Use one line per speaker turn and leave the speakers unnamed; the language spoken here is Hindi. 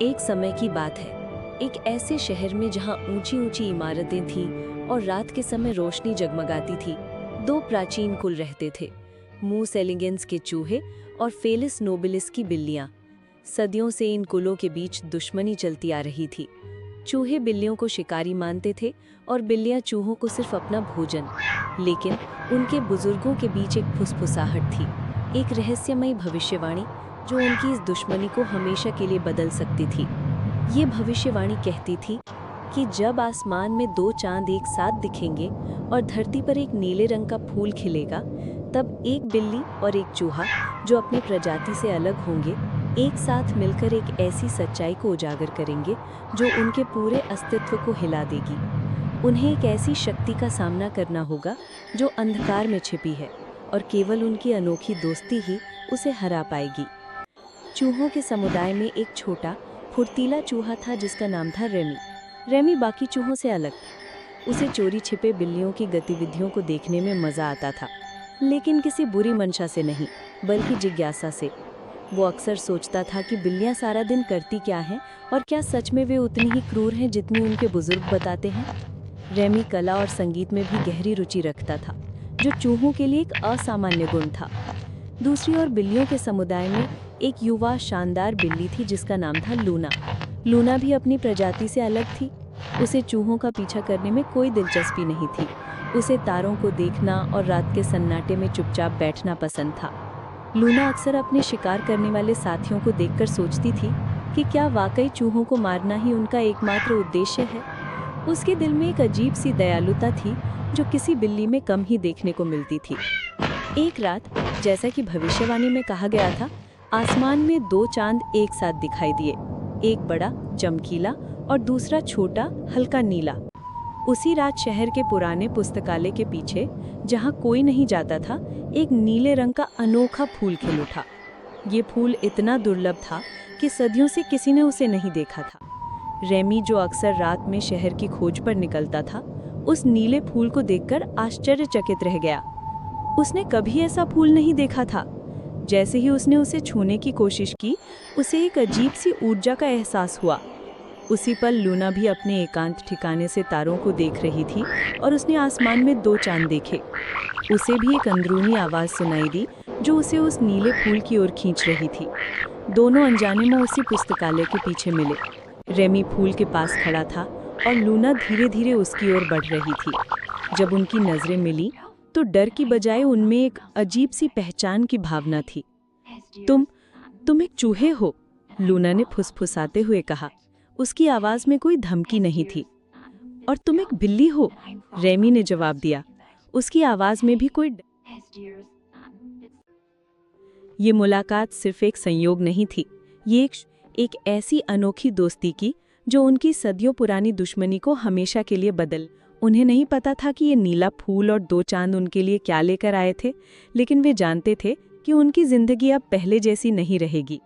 एक समय की बात है, एक ऐसे शहर में जहां ऊंची ऊंची इमारतें थीं और रात के समय रोशनी जगमगाती थी। दो प्राचीन कुल रहते थे, मूस एलिगेंस के चूहे और फेलिस नोबिलिस की बिल्लियां। सदियों से इन कुलों के बीच दुश्मनी चलती आ रही थी। चूहे बिल्लियों को शिकारी मानते थे और बिल्लियां चूहों को सिर्फ अपना भोजन। लेकिन उनके बुजुर्गों के बीच एक फुसफुसाहट थी, एक रहस्यमयी भविष्यवाणी जो उनकी इस दुश्मनी को हमेशा के लिए बदल सकती थी। ये भविष्यवाणी कहती थी कि जब आसमान में दो चांद एक साथ दिखेंगे और धरती पर एक नीले रंग का फूल खिलेगा, तब एक बिल्ली और एक चूहा जो अपनी प्रजाति से अलग होंगे, एक साथ मिलकर एक ऐसी सच्चाई को उजागर करेंगे जो उनके पूरे अस्तित्व को हिला देगी। उन्हें एक ऐसी शक्ति का सामना करना होगा जो अंधकार में छिपी है और केवल उनकी अनोखी दोस्ती ही उसे हरा पाएगी। चूहों के समुदाय में एक छोटा फुर्तीला चूहा था जिसका नाम था रेमी। रेमी बाकी चूहों से अलग था। उसे चोरी छिपे बिल्लियों की गतिविधियों को देखने में मजा आता था, लेकिन किसी बुरी मंशा से नहीं, बल्कि जिज्ञासा से। वो अक्सर सोचता था कि बिल्लियां सारा दिन करती क्या हैं और क्या सच में वे उतनी ही क्रूर हैं जितनी उनके बुजुर्ग बताते हैं। रेमी कला और संगीत में भी गहरी रुचि रखता था, जो चूहों के लिए एक असामान्य गुण था। दूसरी ओर बिल्लियों के समुदाय में एक युवा शानदार बिल्ली थी जिसका नाम था लूना। लूना भी अपनी प्रजाति से अलग थी। उसे चूहों का पीछा करने में कोई दिलचस्पी नहीं थी। उसे तारों को देखना और रात के सन्नाटे में चुपचाप बैठना पसंद था। लूना अक्सर अपने शिकार करने वाले साथियों को देखकर सोचती थी कि क्या वाकई चूहों को मारना ही उनका एकमात्र उद्देश्य है। उसके दिल में एक अजीब सी दयालुता थी जो किसी बिल्ली में कम ही देखने को मिलती थी। एक रात, जैसा कि भविष्यवाणी में कहा गया था, आसमान में दो चांद एक साथ दिखाई दिए, एक बड़ा चमकीला और दूसरा छोटा हल्का नीला। उसी रात शहर के पुराने पुस्तकालय के पीछे, जहां कोई नहीं जाता था, एक नीले रंग का अनोखा फूल खिल उठा। ये फूल इतना दुर्लभ था कि सदियों से किसी ने उसे नहीं देखा था। रेमी, जो अक्सर रात में शहर की खोज पर निकलता था, उस नीले फूल को देखकर आश्चर्यचकित रह गया। उसने कभी ऐसा फूल नहीं देखा था। जैसे ही उसने उसे छूने की कोशिश की, उसे एक अजीब सी ऊर्जा का एहसास हुआ। उसी पल लूना भी अपने एकांत ठिकाने से तारों को देख रही थी और उसने आसमान में दो चांद देखे। उसे भी एक अंदरूनी आवाज़ सुनाई दी जो उसे उस नीले फूल की ओर खींच रही थी। दोनों अनजाने में उसी पुस्तकालय के पीछे मिले। रेमी फूल के पास खड़ा था और लूना धीरे धीरे उसकी ओर बढ़ रही थी। जब उनकी नज़रें मिली तो डर की बजाय उनमें एक अजीब सी पहचान की भावना थी। तुम एक चूहे हो, लूना ने फुसफुसाते हुए कहा। उसकी आवाज़ में कोई धमकी नहीं थी। और तुम एक बिल्ली हो, रेमी ने जवाब दिया। उसकी आवाज़ में भी कोई ये मुलाकात सिर्फ एक संयोग नहीं थी, ये एक ऐसी अनोखी दोस्ती की जो उनकी सदियों पुरानी दुश्मनी को हमेशा के लिए बदल। उन्हें नहीं पता था कि ये नीला फूल और दो चांद उनके लिए क्या लेकर आए थे, लेकिन वे जानते थे कि उनकी जिंदगी अब पहले जैसी नहीं रहेगी।